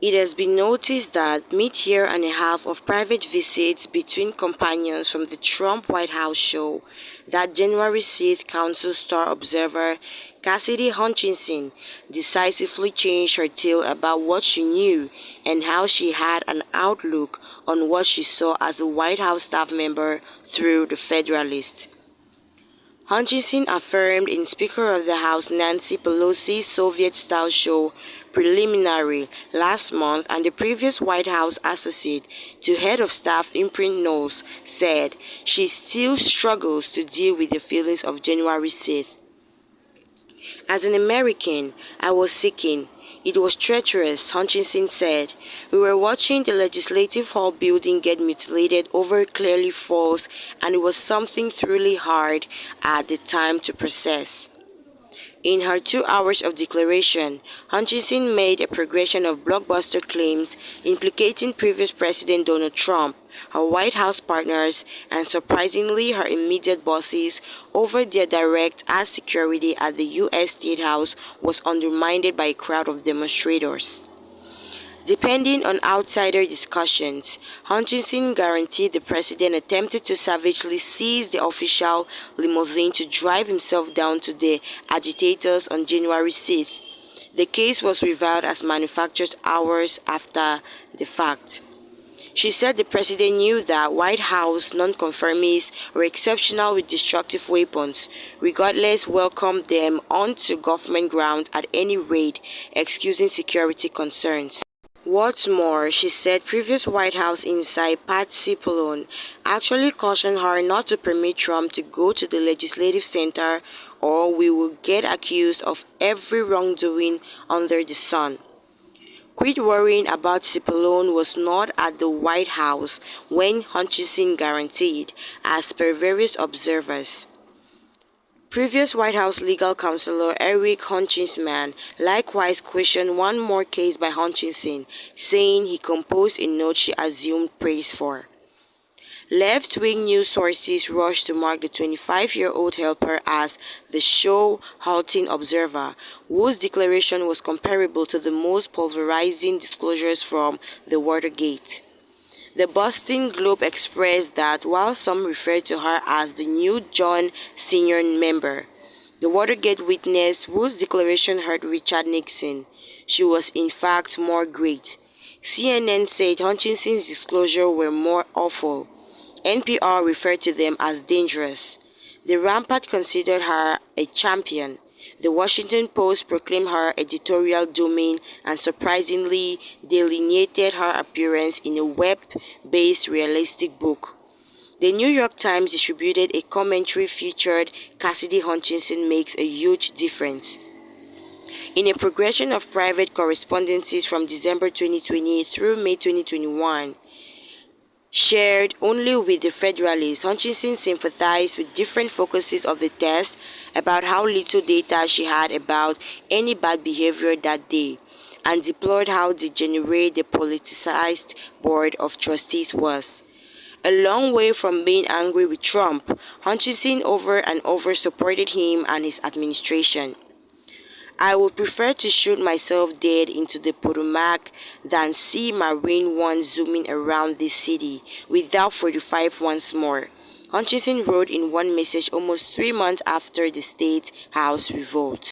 It has been noticed that mid-year and a half of private visits between companions from the Trump White House show that January 6th Council Star observer Cassidy Hutchinson decisively changed her tale about what she knew and how she had an outlook on what she saw as a White House staff member through the Federalist. Hutchinson affirmed in Speaker of the House Nancy Pelosi's Soviet-style show Preliminary last month, and the previous White House associate to head of staff Imprint Knowles said she still struggles to deal with the feelings of January 6th. As an American, I was sickened. It was treacherous, Hutchinson said. We were watching the Legislative Hall building get mutilated over clearly false, and it was something truly hard at the time to process. In her 2 hours of declaration, Hutchinson made a progression of blockbuster claims implicating previous President Donald Trump, her White House partners, and surprisingly her immediate bosses over their direct as security at the U.S. State House was undermined by a crowd of demonstrators. Depending on outsider discussions, Hutchinson guaranteed the president attempted to savagely seize the official limousine to drive himself down to the agitators on January 6th. The case was reviled as manufactured hours after the fact. She said the president knew that White House nonconformists were exceptional with destructive weapons, regardless welcomed them onto government grounds at any rate, excusing security concerns. What's more, she said previous White House insider Pat Cipollone actually cautioned her not to permit Trump to go to the legislative center or we will get accused of every wrongdoing under the sun. Quit worrying about Cipollone was not at the White House when Hutchinson guaranteed, as per various observers. Previous White House legal counselor Eric Hutchinson likewise questioned one more case by Hutchinson, saying he composed a note she assumed praise for. Left-wing news sources rushed to mark the 25-year-old helper as the show-halting observer, whose declaration was comparable to the most pulverizing disclosures from the Watergate. The Boston Globe expressed that while some referred to her as the new John Senior member, the Watergate witness whose declaration hurt Richard Nixon, she was in fact more great. CNN said Hutchinson's disclosures were more awful. NPR referred to them as dangerous. The Rampart considered her a champion. The Washington Post proclaimed her editorial domain and surprisingly delineated her appearance in a web-based realistic book. The New York Times distributed a commentary featured Cassidy Hutchinson makes a huge difference. In a progression of private correspondences from December 2020 through May 2021, shared only with the Federalist, Hutchinson sympathized with different focuses of the test about how little data she had about any bad behavior that day, and deplored how degenerate the politicized Board of Trustees was. A long way from being angry with Trump, Hutchinson over and over supported him and his administration. I would prefer to shoot myself dead into the Potomac than see Marine One zooming around this city without 45 once more, Hutchinson wrote in one message almost 3 months after the State House revolt.